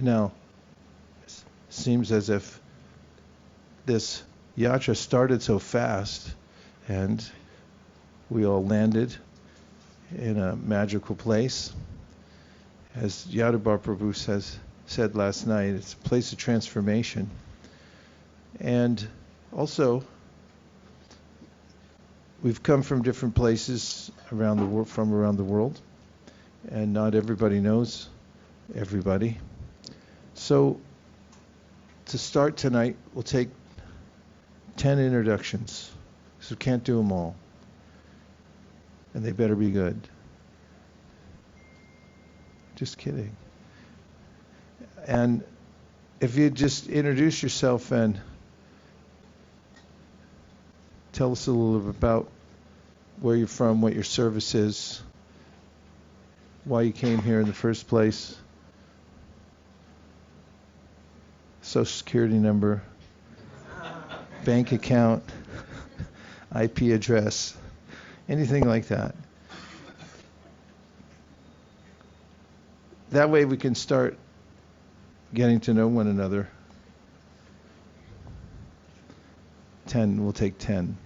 Now, it seems as if this yatra started so fast, and we all landed in a magical place. As Yātrā Prabhu said last night, it's a place of transformation. And also, we've come from different places around the world, and not everybody knows everybody. So, to start tonight, we'll take 10 introductions, so we can't do them all. And they better be good. Just kidding. And if you just introduce yourself and tell us a little bit about where you're from, what your service is, why you came here in the first place, social security number, bank account, IP address, anything like that. That way we can start getting to know one another. 10, we'll take 10.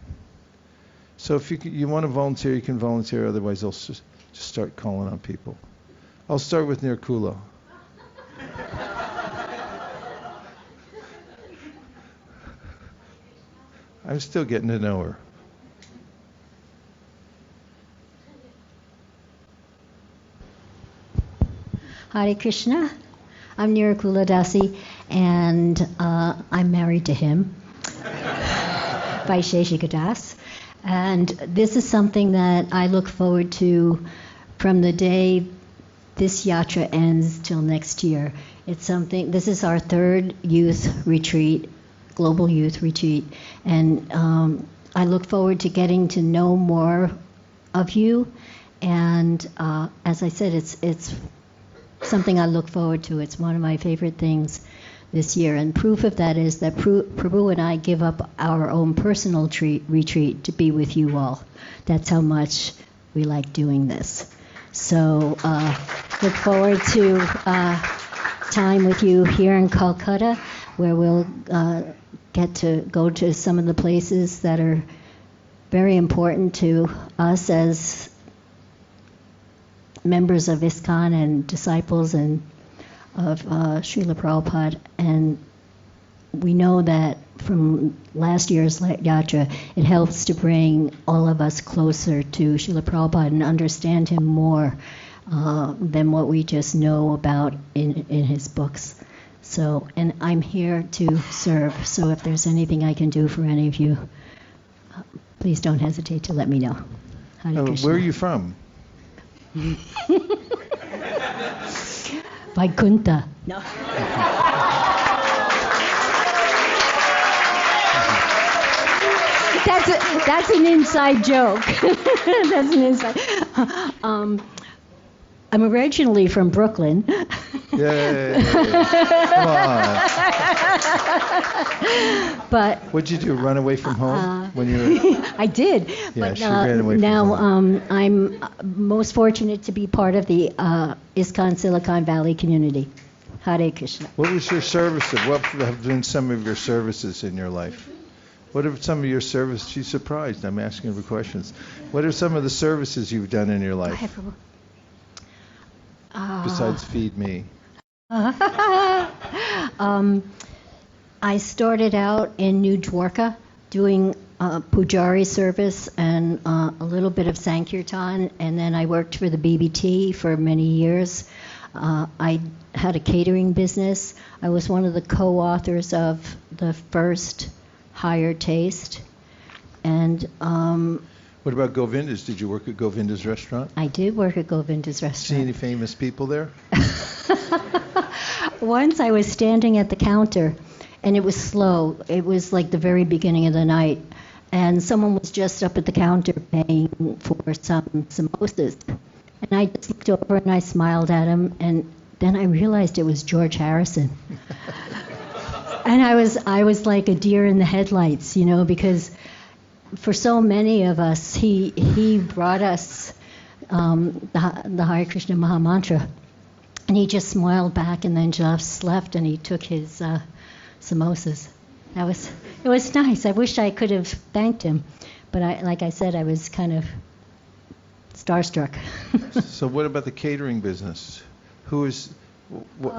So if you want to volunteer, you can volunteer. Otherwise, I'll just start calling on people. I'll start with Nirkula. I'm still getting to know her. Hare Krishna. I'm Nirkula Dasi, and I'm married to him, Vaisesika Das. And this is something that I look forward to from the day this yatra ends till next year. This is our third youth retreat, global youth retreat, and I look forward to getting to know more of you. And as I said, it's something I look forward to. It's one of my favorite things this year. And proof of that is that Prabhu and I give up our own personal retreat to be with you all. That's how much we like doing this. So look forward to time with you here in Calcutta, where we'll get to go to some of the places that are very important to us as members of ISKCON and disciples and of Śrīla Prabhupāda. And we know that from last year's Yātrā, it helps to bring all of us closer to Śrīla Prabhupāda and understand him more than what we just know about in his books. So, and I'm here to serve, so if there's anything I can do for any of you, please don't hesitate to let me know. Where are you from? Vaikuntha. No. That's an inside joke. That's an inside. I'm originally from Brooklyn. Yay! Come on. But what'd you do? Run away from home when you were? I did. Yeah, but she ran away now from home. I'm most fortunate to be part of the ISKCON Silicon Valley community. Hare Krishna. What was your service? What have been some of your services in your life? What are some of your services? She's surprised. I'm asking her questions. What are some of the services you've done in your life? Besides feed me. I started out in New Dwarka doing Pujari service and a little bit of Sankirtan, and then I worked for the BBT for many years. I had a catering business. I was one of the co-authors of the first Higher Taste. And what about Govinda's? Did you work at Govinda's restaurant? I did work at Govinda's restaurant. See any famous people there? Once I was standing at the counter, and it was slow. It was like the very beginning of the night, and someone was just up at the counter paying for some samosas. And I just looked over and I smiled at him, and then I realized it was George Harrison. And I was like a deer in the headlights, you know, because for so many of us, he brought us the Hare Krishna Maha Mantra. And he just smiled back and then just left and he took his samosas. It was nice. I wish I could have thanked him, but like I said, I was kind of starstruck. So what about the catering business? Why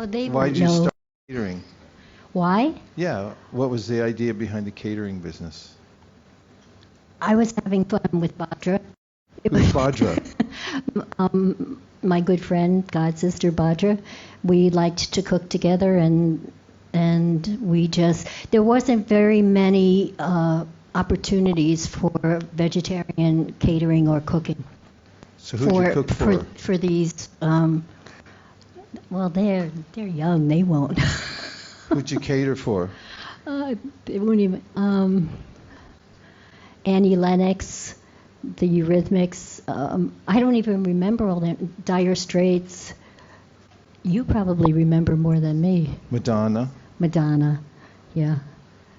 did you start catering? Why? Yeah, what was the idea behind the catering business? I was having fun with Bhadra. Who's Bhadra? My good friend, God Sister Bhadra. We liked to cook together, and there wasn't very many opportunities for vegetarian catering or cooking. So who'd you cook for? For these, well, they're young, they won't. Who'd you cater for? They won't even. Annie Lennox, the Eurythmics. I don't even remember all that. Dire Straits. You probably remember more than me. Madonna. Madonna, yeah.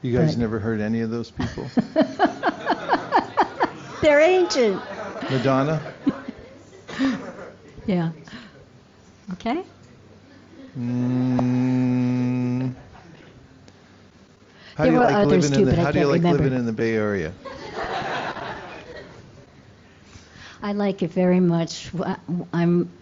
You guys never heard any of those people? They're ancient. Madonna? Yeah. Okay. How do you like living remember. in the Bay Area? I like it very much.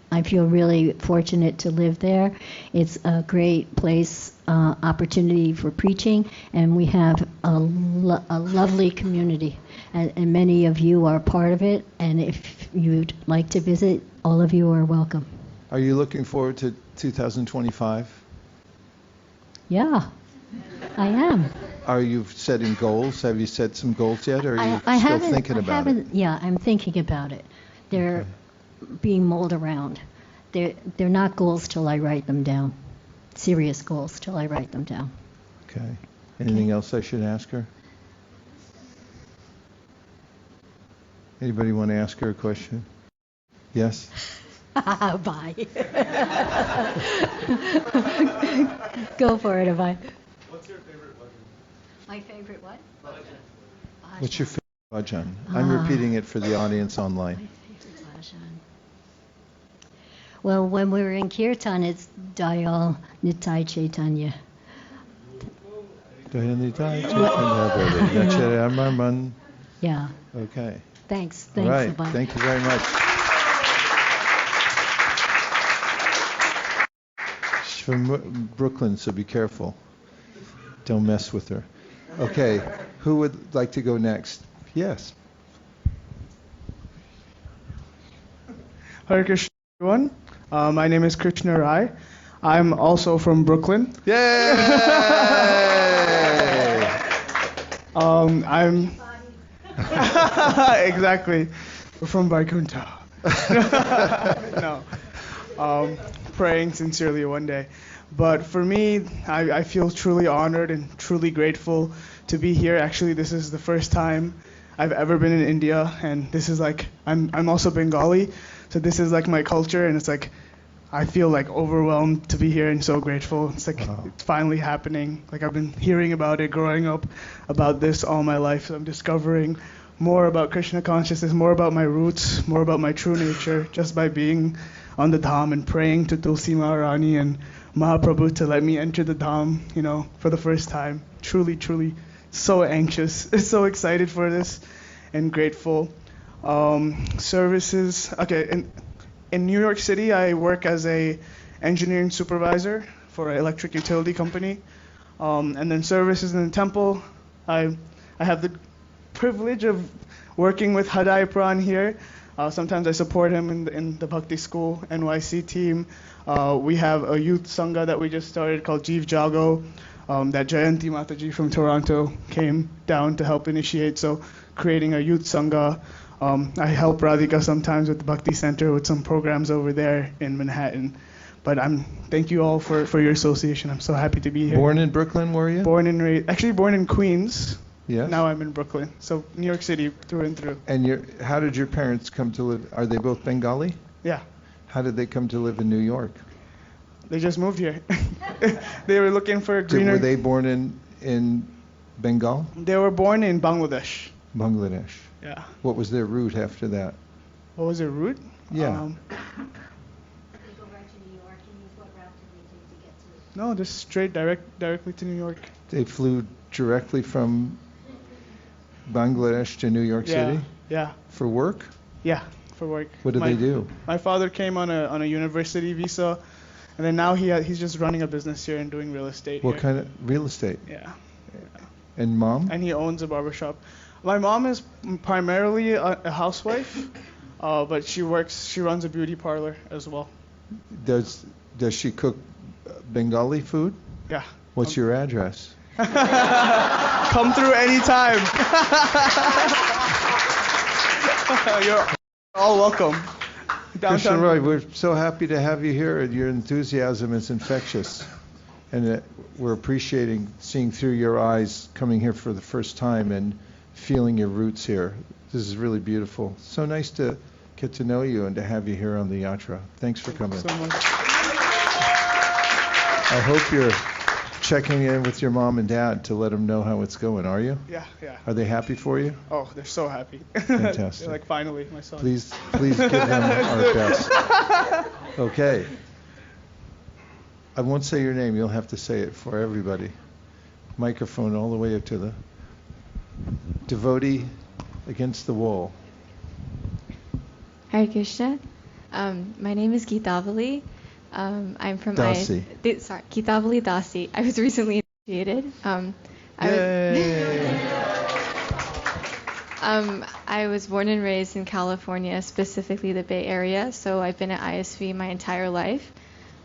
I feel really fortunate to live there. It's a great place, opportunity for preaching, and we have a lovely community. And many of you are part of it, and if you'd like to visit, all of you are welcome. Are you looking forward to 2025? Yeah, I am. Are you setting goals? Have you set some goals yet, or are you still thinking about it? Yeah, I'm thinking about it. They're being mulled around. They're not goals till I write them down. Serious goals till I write them down. Okay. Anything else I should ask her? Anybody want to ask her a question? Yes? Bye. Go for it, Abhay. What's your favorite bhajan? My favorite what? Bhajan. What's your favorite bhajan? I'm repeating it for the audience online. My favorite bhajan. Well, when we were in Kirtan, it's Dayal Nitai Chaitanya. Yeah. Okay. Thanks. All right. Abhay. Thank you very much. She's from Brooklyn, so be careful. Don't mess with her. Okay. Who would like to go next? Yes. Hare Krishna, everyone. My name is Krishna Rai. I'm also from Brooklyn. Yay! I'm exactly. We're from Vaikuntha. No. Praying sincerely one day. But for me, I feel truly honored and truly grateful to be here. Actually, this is the first time I've ever been in India, and this is like, I'm also Bengali, so this is like my culture, and it's like, I feel like overwhelmed to be here and so grateful. It's like It's finally happening. Like I've been hearing about it, growing up about this all my life. So I'm discovering more about Krishna consciousness, more about my roots, more about my true nature, just by being on the Dham and praying to Tulsi Maharani and Mahaprabhu to let me enter the Dham, for the first time. Truly, truly so anxious, so excited for this and grateful. Services, okay, in New York City, I work as a engineering supervisor for an electric utility company. And then services in the temple, I have the privilege of working with Hadai Pran here. Sometimes I support him in the Bhakti School NYC team. We have a youth sangha that we just started called Jeev Jago, that Jayanti Mataji from Toronto came down to help initiate. So creating a youth sangha. I help Radhika sometimes with the Bhakti Center with some programs over there in Manhattan. But thank you all for your association. I'm so happy to be here. Born in Brooklyn, were you? Born in Queens. Yes. Now I'm in Brooklyn. So New York City through and through. And how did your parents come to live? Are they both Bengali? Yeah. How did they come to live in New York? They just moved here. They were looking for greener. Were they born in Bengal? They were born in Bangladesh. Bangladesh. Yeah. What was their route after that? What was their route? Yeah. They go right to New York and you go No, just straight directly to New York. They flew directly from Bangladesh to New York City Yeah. for work? Yeah, for work. What do they do? My father came on a university visa, and then now he's just running a business here and doing real estate. What here. kind of real estate? Yeah. And mom? And he owns a barbershop. My mom is primarily a housewife, but she runs a beauty parlor as well. Does she cook Bengali food? Yeah. What's your address? Come through anytime. You're all welcome. Krishna Downtown. Roy, we're so happy to have you here. Your enthusiasm is infectious. And we're appreciating seeing through your eyes coming here for the first time and feeling your roots here. This is really beautiful. So nice to get to know you and to have you here on the Yātrā. Thanks for coming. So much. I hope you're checking in with your mom and dad to let them know how it's going, are you? Yeah. Are they happy for you? Oh, they're so happy. Fantastic. They're like, finally, my son. Please give them our best. Okay. I won't say your name. You'll have to say it for everybody. Microphone all the way up to the devotee against the wall. Hare Krishna. My name is Geetavali. I'm from Dasi. Geetavali Dasi. I was recently initiated. I was born and raised in California, specifically the Bay Area, so I've been at ISV my entire life.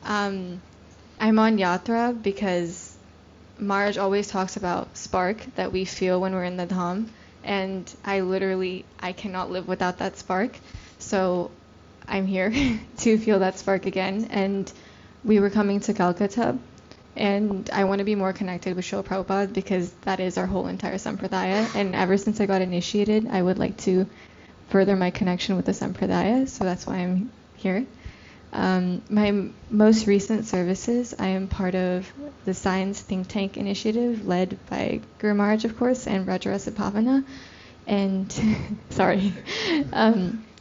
I'm on Yātrā because Maharaj always talks about spark that we feel when we're in the Dham, and I cannot live without that spark. So I'm here to feel that spark again. And we were coming to Calcutta, and I want to be more connected with Śrīla Prabhupāda because that is our whole entire sampradaya. And ever since I got initiated, I would like to further my connection with the sampradaya, so that's why I'm here. My most recent services, I am part of the Science Think Tank Initiative led by Guru Maharaj, of course, and Rajarasa Bhavana. And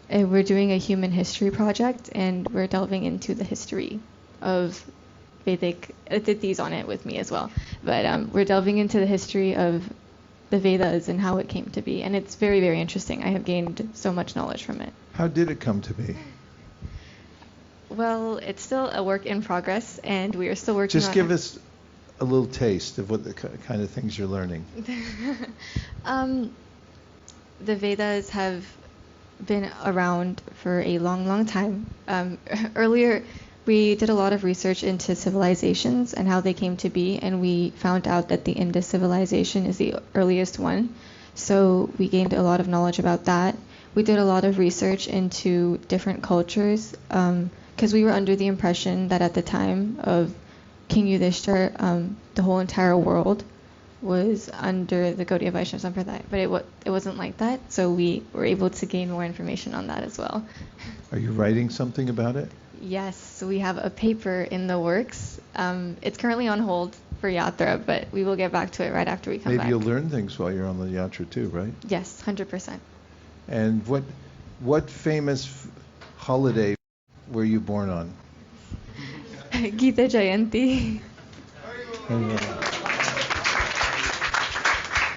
and we're doing a human history project, and we're delving into the history of Vedic. Aditi's on it with me as well. But we're delving into the history of the Vedas and how it came to be. And it's very, very interesting. I have gained so much knowledge from it. How did it come to be? Well, it's still a work in progress, and we are still working on it. Just give us a little taste of what the kind of things you're learning. The Vedas have been around for a long, long time. Earlier, we did a lot of research into civilizations and how they came to be, and we found out that the Indus civilization is the earliest one. So we gained a lot of knowledge about that. We did a lot of research into different cultures, because we were under the impression that at the time of King Yudhishthira, the whole entire world was under the Gaudiya Vaishnava Sampradaya, but it wasn't like that, so we were able to gain more information on that as well. Are you writing something about it? Yes, so we have a paper in the works. It's currently on hold for Yātrā, but we will get back to it right after we come back. Maybe you'll learn things while you're on the Yātrā too, right? Yes, 100%. And what famous holiday were you born on? Gita Jayanti.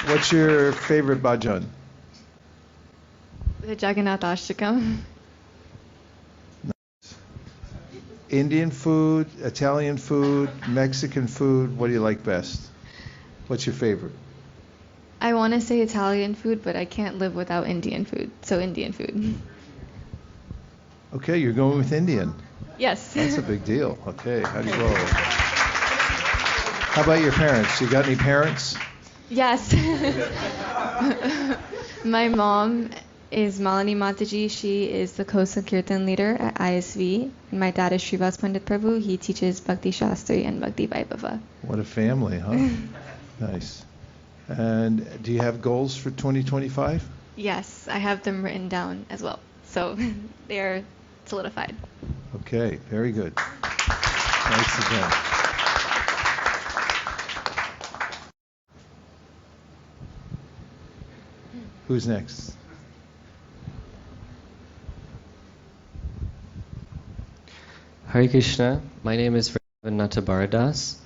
What's your favorite bhajan? The Jagannath Ashtakam. Indian food, Italian food, Mexican food, what do you like best? What's your favorite? I want to say Italian food, but I can't live without Indian food, so Indian food. Okay, you're going with Indian. Yes. That's a big deal. Okay, how do you roll? How about your parents? You got any parents? Yes. My mom is Malini Mataji. She is the co-Sankirtan leader at ISV. And my dad is Srivas Pandit Prabhu. He teaches Bhakti Shastri and Bhakti Vaibhava. What a family, huh? Nice. And do you have goals for 2025? Yes, I have them written down as well. So they are solidified. Okay, very good. Nice again. Who's next? Hare Krishna. My name is Ravinata Baradas.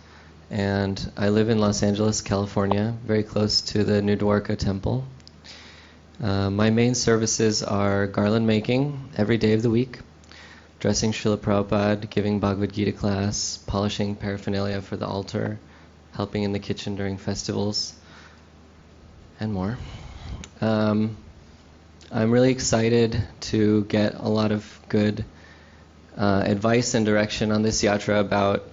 and I live in Los Angeles, California, very close to the New Dwarka temple. My main services are garland making every day of the week, dressing Śrīla Prabhupāda, giving Bhagavad Gita class, polishing paraphernalia for the altar, helping in the kitchen during festivals, and more. I'm really excited to get a lot of good advice and direction on this yatra about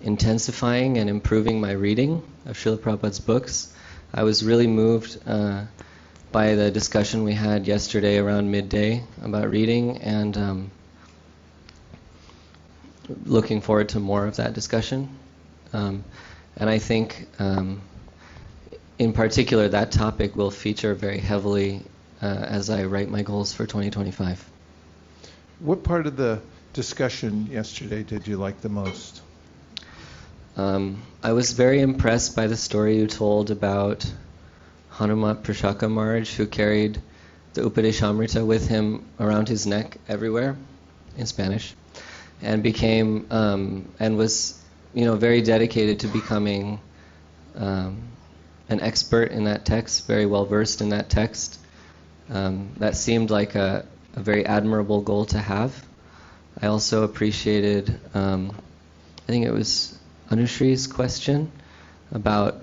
intensifying and improving my reading of Śrīla Prabhupāda's books. I was really moved by the discussion we had yesterday around midday about reading, and looking forward to more of that discussion. And I think in particular that topic will feature very heavily as I write my goals for 2025. What part of the discussion yesterday did you like the most? I was very impressed by the story you told about Hanumat Prashaka Maharaj, who carried the Upadeshamrita with him around his neck everywhere, in Spanish, and became and was, very dedicated to becoming an expert in that text, very well versed in that text. That seemed like a very admirable goal to have. I also appreciated, I think it was Anushri's question about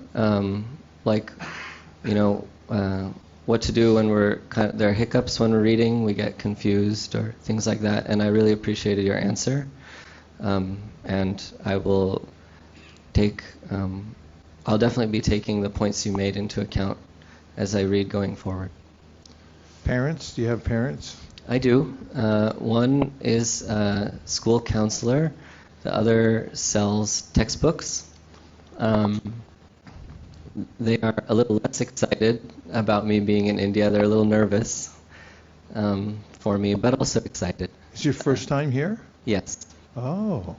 what to do when there are hiccups when we're reading, we get confused or things like that, and I really appreciated your answer. And I will I'll definitely be taking the points you made into account as I read going forward. Parents? Do you have parents? I do. One is a school counselor. The other sells textbooks. They are a little less excited about me being in India. They're a little nervous for me, but also excited. Is your first time here? Yes. Oh.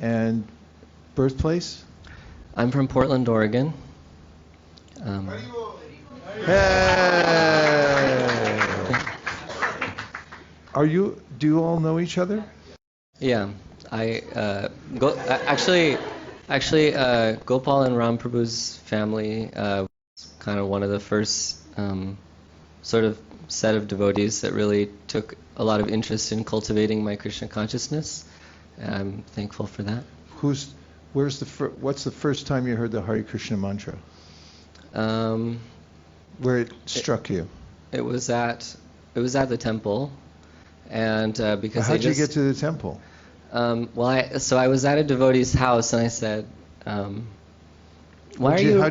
And birthplace? I'm from Portland, Oregon. Hey! Do you all know each other? Yeah. Actually, Gopal and Ram Prabhu's family was kind of one of the first sort of set of devotees that really took a lot of interest in cultivating my Krishna consciousness. And I'm thankful for that. What's the first time you heard the Hare Krishna mantra? Where it struck you? It was at the temple, and because how'd you get to the temple? I was at a devotee's house, and I said, "How'd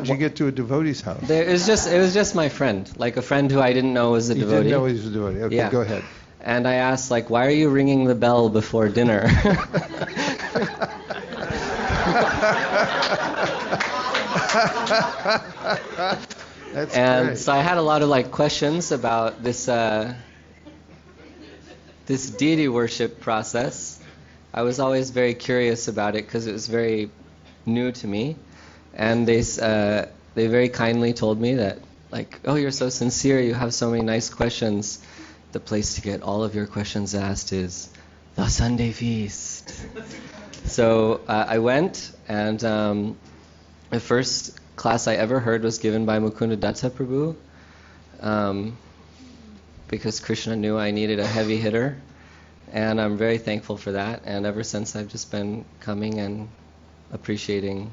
you get to a devotee's house?" It was just my friend, like a friend who I didn't know was a devotee. You didn't know he was a devotee. Okay, yeah. Go ahead. And I asked, why are you ringing the bell before dinner? That's and great. So I had a lot of questions about this this deity worship process. I was always very curious about it because it was very new to me, and they very kindly told me that oh, you're so sincere, you have so many nice questions. The place to get all of your questions asked is the Sunday feast. So I went, and the first class I ever heard was given by Mukunda Datta Prabhu, because Krishna knew I needed a heavy hitter, and I'm very thankful for that. And ever since, I've just been coming and appreciating,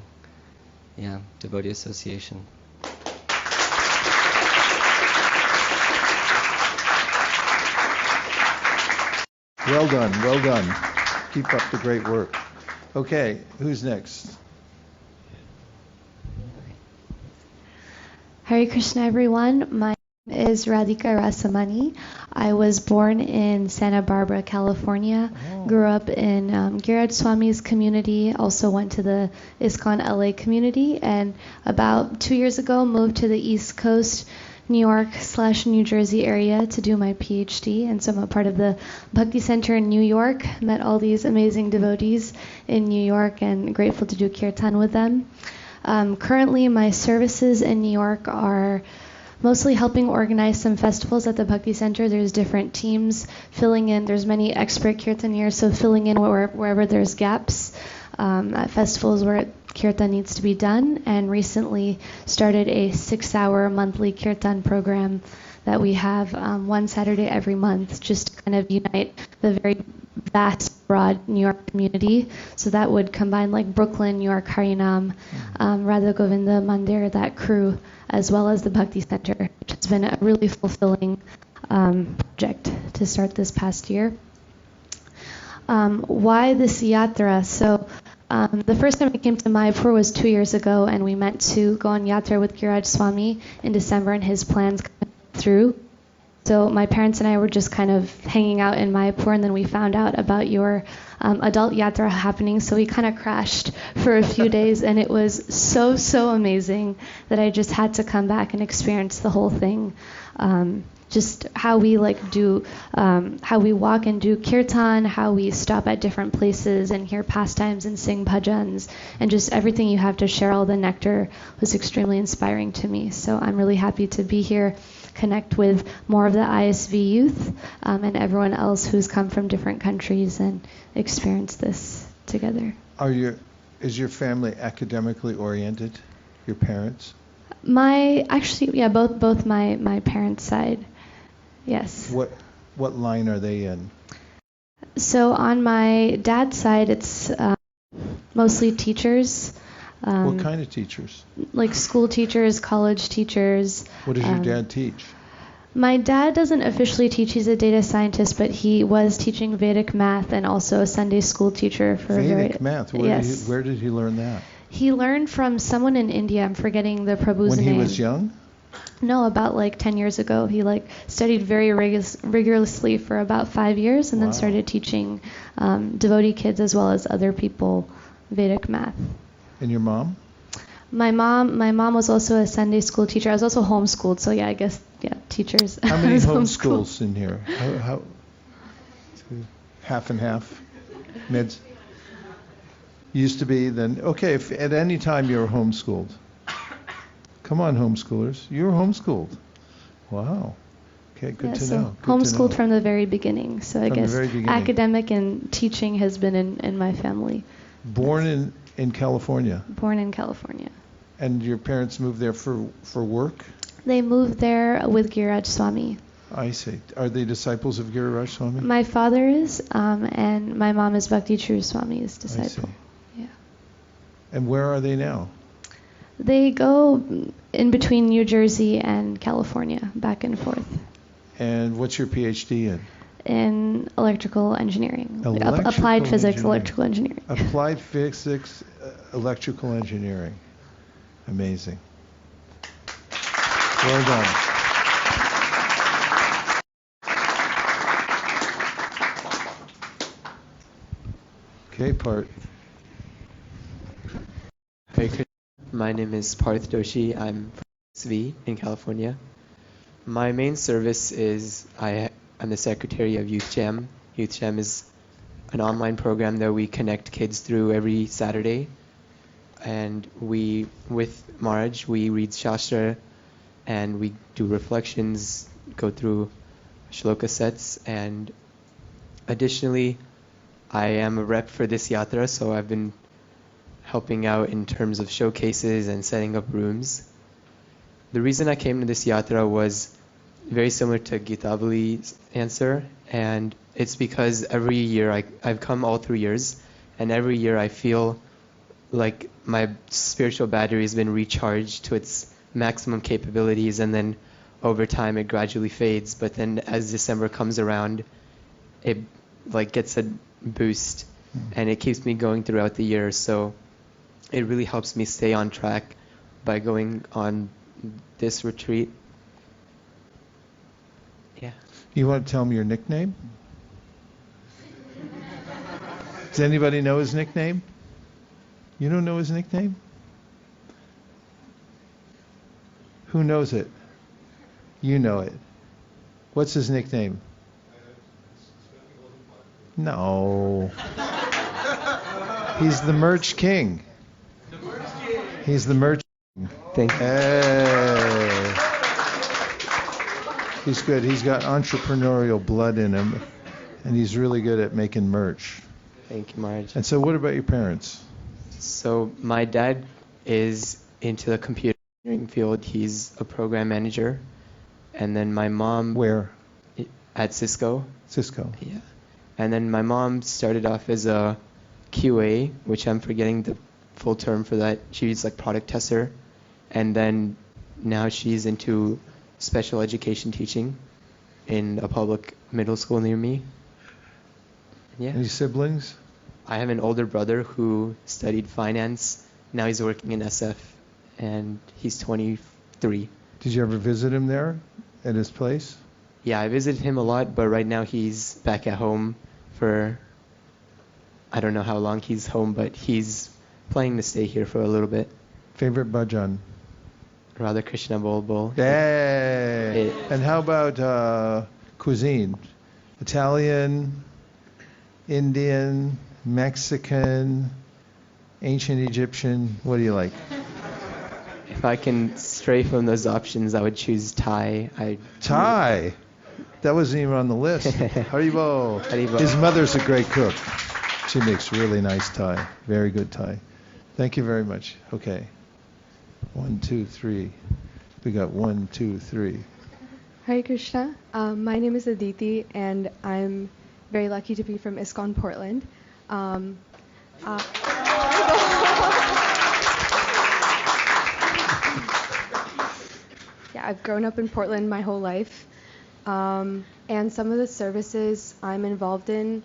devotee association. Well done, well done. Keep up the great work. Okay, who's next? Hare Krishna, everyone. My name is Radhika Rasamani. I was born in Santa Barbara, California. Grew up in Giraj Swami's community. Also went to the ISKCON LA community. And about 2 years ago, moved to the East Coast, New York/New Jersey area to do my PhD. And so I'm a part of the Bhakti Center in New York. Met all these amazing devotees in New York and grateful to do kirtan with them. Currently, my services in New York are mostly helping organize some festivals at the Bhakti Center. There's different teams filling in. There's many expert kirtaniers, so filling in wherever there's gaps. at festivals where kirtan needs to be done, and recently started a 6-hour monthly kirtan program that we have one Saturday every month, just to kind of unite the very vast, broad New York community. So that would combine like Brooklyn, New York, Harinam, Radha Govinda Mandir, that crew, as well as the Bhakti Center, which has been a really fulfilling project to start this past year. Why this Yātrā? So the first time we came to Mayapur was 2 years ago, and we meant to go on Yātrā with Giriraj Swami in December, and his plans came through. So my parents and I were just kind of hanging out in Mayapur, and then we found out about your adult Yātrā happening, so we kind of crashed for a few days, and it was so amazing that I just had to come back and experience the whole thing. Just how we how we walk and do kirtan, how we stop at different places and hear pastimes and sing bhajans, and just everything you have to share, all the nectar, was extremely inspiring to me. So I'm really happy to be here, connect with more of the ISV youth and everyone else who's come from different countries and experience this together. Is your family academically oriented? Your parents? Both my parents' side. Yes. What line are they in? So on my dad's side, it's mostly teachers. What kind of teachers? Like school teachers, college teachers. What does your dad teach? My dad doesn't officially teach. He's a data scientist, but he was teaching Vedic math and also a Sunday school teacher for Vedic math? Yes. Where did he learn that? He learned from someone in India. I'm forgetting the Prabhu's name. When he was young? No, about 10 years ago. He studied very rigorously for about 5 years, and then started teaching devotee kids as well as other people Vedic math. And your mom? My mom was also a Sunday school teacher. I was also homeschooled, so I guess teachers. How many homeschools in here? How half and half? Mids? Used to be then. Okay, if at any time you were homeschooled. Come on, homeschoolers. You were homeschooled. Wow. Okay, good to know. Homeschooled from the very beginning. So I guess academic and teaching has been in my family. Born in California? Born in California. And your parents moved there for work? They moved there with Giriraj Swami. I see. Are they disciples of Giriraj Swami? My father is, and my mom is Bhakti True Swami's disciple. I see. Yeah. And where are they now? They go in between New Jersey and California, back and forth. And what's your PhD in? In electrical engineering. Applied physics, electrical engineering. Applied physics, electrical engineering. Amazing. Well done. Okay, Parth. Hare Krishna. My name is Parth Doshi. I'm from ISV in California. My main service is I'm the secretary of Youth Jam. Youth Jam is an online program that we connect kids through every Saturday. And with Maharaj, we read Shastra and we do reflections, go through shloka sets. And additionally, I am a rep for this Yātrā, so I've been helping out in terms of showcases and setting up rooms. The reason I came to this Yātrā was very similar to Gitabali's answer, and it's because every year I've come all 3 years, and every year I feel like my spiritual battery has been recharged to its maximum capabilities, and then over time it gradually fades, but then as December comes around, it gets a boost, and it keeps me going throughout the year. So it really helps me stay on track by going on this retreat. Yeah. You want to tell me your nickname? Does anybody know his nickname? You don't know his nickname? Who knows it? You know it. What's his nickname? No. He's the Merch King. He's the Merch King. Thank you. Hey. He's good. He's got entrepreneurial blood in him, and he's really good at making merch. Thank you, Maharaj. And so what about your parents? So my dad is into the computer engineering field. He's a program manager. And then my mom... Where? At Cisco. Cisco. Yeah. And then my mom started off as a QA, which I'm forgetting the full term for that. She's like product tester. And then now she's into special education teaching in a public middle school near me. Yeah. Any siblings? I have an older brother who studied finance. Now he's working in SF, and he's 23. Did you ever visit him there at his place? Yeah, I visited him a lot, but right now he's back at home for, I don't know how long he's home, but he's planning to stay here for a little bit. Favorite bhajan? Radha Krishna Bol Bol. Hey! And how about cuisine? Italian, Indian, Mexican, ancient Egyptian? What do you like? If I can stray from those options, I would choose Thai. Thai? That wasn't even on the list. Haribo. Haribo. His mother's a great cook. She makes really nice Thai. Very good Thai. Thank you very much. Okay. 1, 2, 3. We got 1, 2, 3. Hare Krishna. My name is Aditi, and I'm very lucky to be from ISKCON Portland. Yeah, I've grown up in Portland my whole life. And some of the services I'm involved in,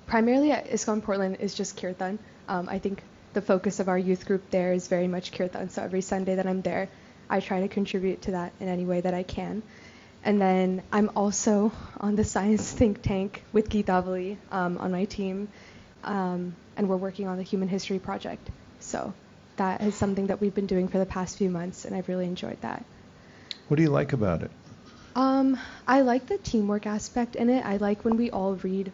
primarily at ISKCON Portland, is just kirtan. I think the focus of our youth group there is very much kirtan. So every Sunday that I'm there, I try to contribute to that in any way that I can. And then I'm also on the science think tank with Geetavali on my team, and we're working on the Human History Project. So that is something that we've been doing for the past few months, and I've really enjoyed that. What do you like about it? I like the teamwork aspect in it. I like when we all read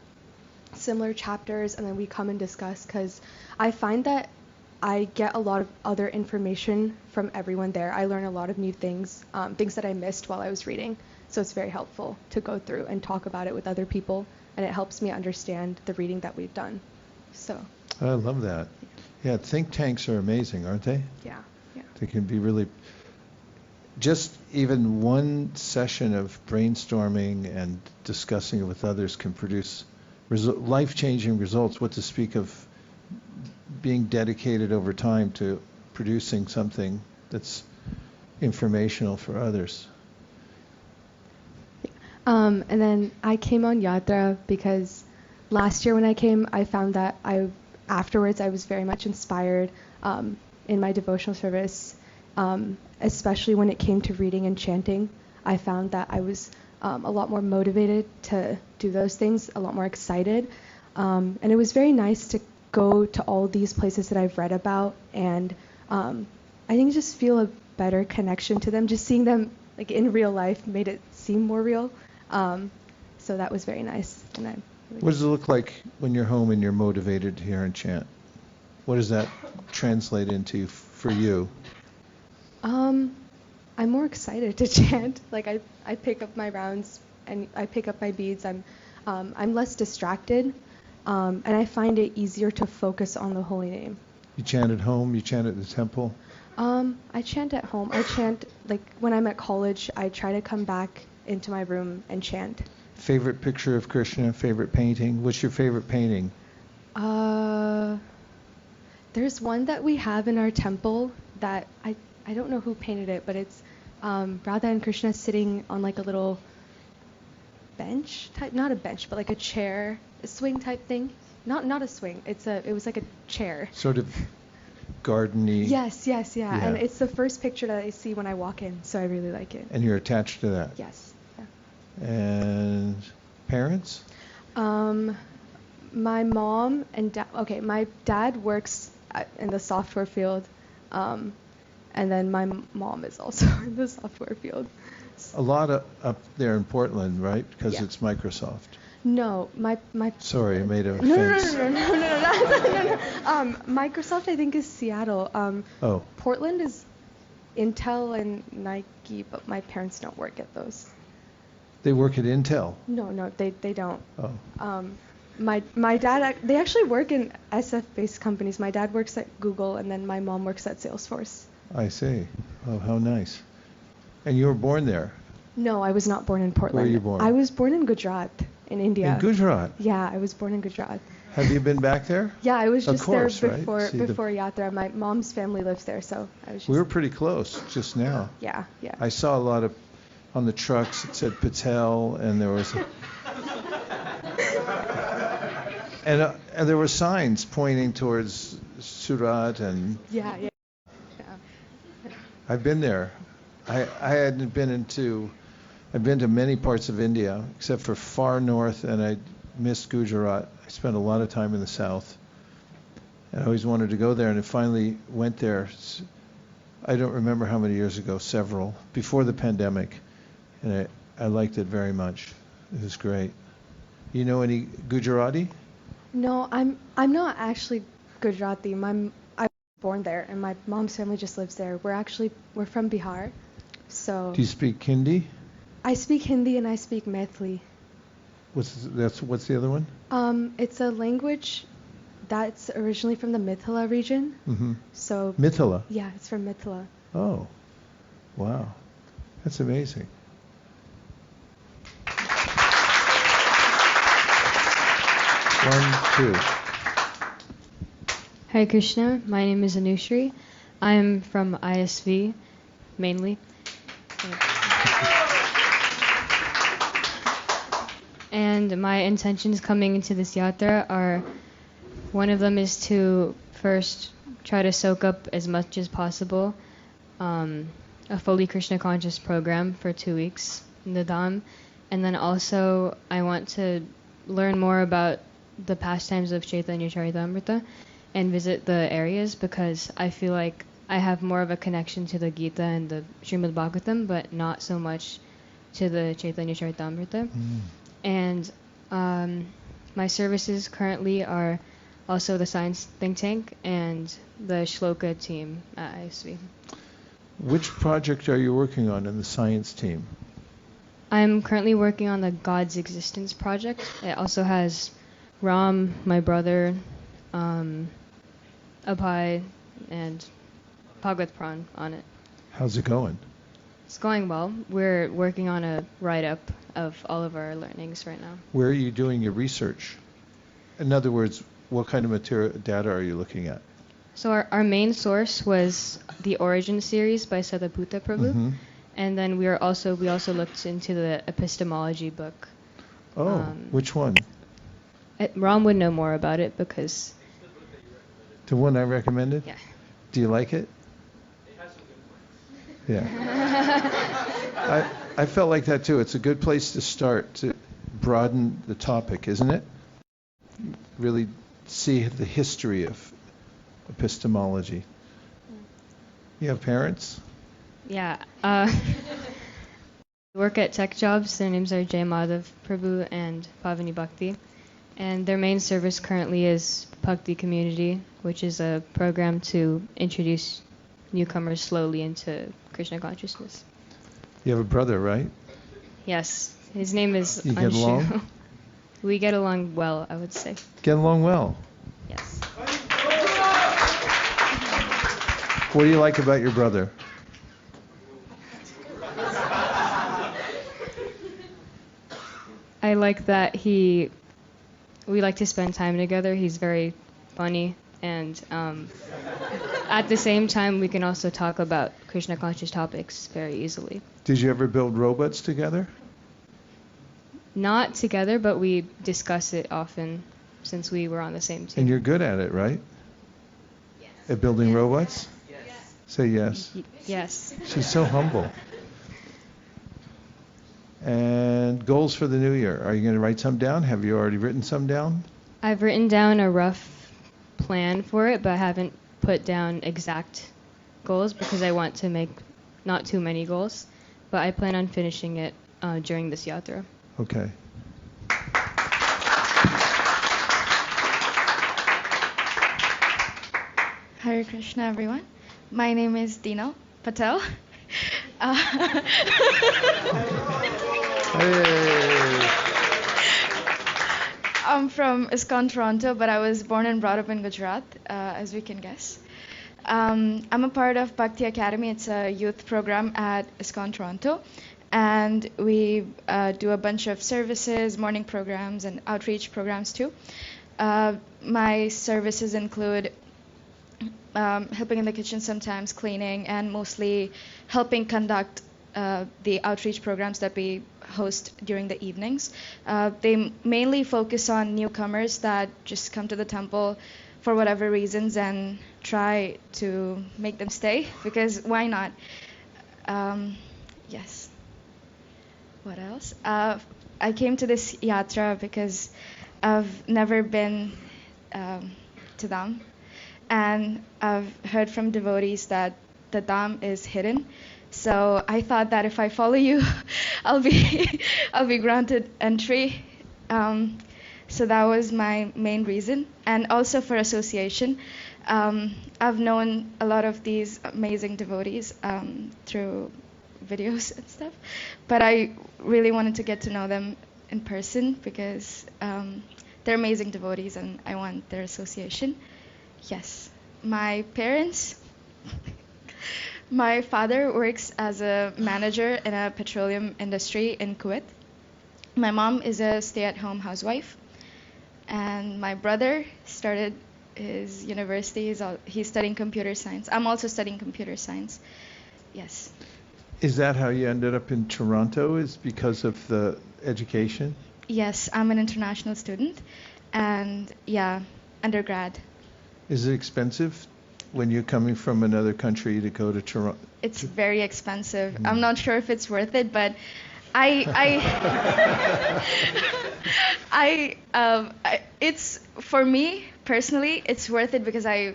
similar chapters and then we come and discuss, because I find that I get a lot of other information from everyone there. I learn a lot of new things, things that I missed while I was reading. So it's very helpful to go through and talk about it with other people, and it helps me understand the reading that we've done. So. I love that. Yeah, think tanks are amazing, aren't they? Yeah. They can be really... Just even one session of brainstorming and discussing it with others can produce life-changing results, what to speak of being dedicated over time to producing something that's informational for others. And then I came on Yātrā because last year when I came, I found that afterwards I was very much inspired in my devotional service, especially when it came to reading and chanting. I found that I was a lot more motivated to do those things, a lot more excited. And it was very nice to go to all these places that I've read about, and I think just feel a better connection to them. Just seeing them like in real life made it seem more real. So that was very nice. And what does it look like when you're home and you're motivated to hear and chant? What does that translate into for you? I'm more excited to chant. Like I pick up my rounds and I pick up my beads. I'm less distracted, and I find it easier to focus on the holy name. You chant at home? You chant at the temple? I chant at home. I chant, like when I'm at college, I try to come back into my room and chant. Favorite picture of Krishna? Favorite painting? What's your favorite painting? There's one that we have in our temple that I don't know who painted it, but it's Radha and Krishna sitting on like a little bench type, not a bench, but like a chair, a swing type thing. Not a swing. It was like a chair. Sort of garden-y. Yes, yeah. And it's the first picture that I see when I walk in, so I really like it. And you're attached to that? Yes. Yeah. And parents? My mom and my dad works in the software field, and then my mom is also in the software field. A lot up there in Portland, right? Because it's Microsoft. No, my. Sorry, I made a offense. No. Microsoft, I think, is Seattle. Portland is Intel and Nike, but my parents don't work at those. They work at Intel? No, they don't. Oh. My dad, they actually work in SF-based companies. My dad works at Google, and then my mom works at Salesforce. I see. Oh, how nice. And you were born there? No, I was not born in Portland. Where were you born? I was born in Gujarat, in India. In Gujarat? Yeah, I was born in Gujarat. Have you been back there? Yeah, I was just course, there right? before Yātrā. My mom's family lives there, so I was just... We were pretty close just now. Yeah. I saw a lot of, on the trucks, it said Patel, and there was... and there were signs pointing towards Surat and... Yeah. I've been there. I've been to many parts of India, except for far north, and I missed Gujarat. I spent a lot of time in the south. And I always wanted to go there, and I finally went there. I don't remember how many years ago, several, before the pandemic. And I liked it very much. It was great. You know any Gujarati? No, I'm not actually Gujarati. I was born there, and my mom's family just lives there. We're from Bihar, so. Do you speak Hindi? I speak Hindi and I speak Maithili. What's the other one? It's a language that's originally from the Mithila region. Mm-hmm. So. Mithila? Yeah, it's from Mithila. Oh, wow, that's amazing. One, two. Hare Krishna, my name is Anushri. I'm from ISV, mainly. And my intentions coming into this yatra are, one of them is to first try to soak up as much as possible a fully Krishna conscious program for 2 weeks in the Dham. And then also I want to learn more about the pastimes of Chaitanya Charitamrita and visit the areas, because I feel like I have more of a connection to the Gita and the Srimad Bhagavatam, but not so much to the Chaitanya Charitamrita. And my services currently are also the Science Think Tank and the Shloka team at ISV. Which project are you working on in the science team? I'm currently working on the God's Existence project. It also has Ram, my brother, Abhay, and Bhagavad Pran on it. How's it going? It's going well. We're working on a write-up of all of our learnings right now. Where are you doing your research? In other words, what kind of data are you looking at? So our main source was the Origin series by Sadhaputta Prabhu, Mm-hmm. and then we also looked into the epistemology book. Oh, which one? Ram would know more about it because... The one I recommended? Yeah. Do you like it? It has some good points. Yeah. I felt like that too. It's a good place to start to broaden the topic, isn't it? Really see the history of epistemology. You have parents? Yeah. I work at tech jobs. Their names are Jay Madhav Prabhu and Pavani Bhakti. And their main service currently is Bhakti Community, which is a program to introduce newcomers slowly into Krishna consciousness. You have a brother, right? Yes. His name is You get Anshu. along? We get along well, I would say. Get along well. Yes. What do you like about your brother? I like that we like to spend time together. He's very funny, and at the same time, we can also talk about Krishna conscious topics very easily. Did you ever build robots together? Not together, but we discuss it often since we were on the same team. And you're good at it, right? Yes. At building robots? Yes. Say yes. Yes. She's so humble. And goals for the new year. Are you going to write some down? Have you already written some down? I've written down a rough plan for it, but I haven't put down exact goals because I want to make not too many goals. But I plan on finishing it during this yatra. Okay. Hare Krishna, everyone. My name is Dino Patel. Hey. I'm from ISKCON Toronto, but I was born and brought up in Gujarat, as we can guess. I'm a part of Bhakti Academy. It's a youth program at ISKCON Toronto. And we do a bunch of services, morning programs, and outreach programs too. My services include helping in the kitchen sometimes, cleaning, and mostly helping conduct the outreach programs that we host during the evenings. They mainly focus on newcomers that just come to the temple for whatever reasons and try to make them stay, because why not? Yes. What else? I came to this Yātrā because I've never been to Dham, and I've heard from devotees that the Dham is hidden. So I thought that if I follow you, I'll be granted entry. So that was my main reason, and also for association. I've known a lot of these amazing devotees through videos and stuff, but I really wanted to get to know them in person because they're amazing devotees and I want their association. Yes. My parents, my father works as a manager in a petroleum industry in Kuwait. My mom is a stay-at-home housewife, and my brother started his university. He's studying computer science. I'm also studying computer science. Yes. Is that how you ended up in Toronto, is because of the education? Yes, I'm an international student, and yeah, undergrad. Is it expensive when you're coming from another country to go to Toronto? It's very expensive. I'm not sure if it's worth it, but it's, for me personally, it's worth it because I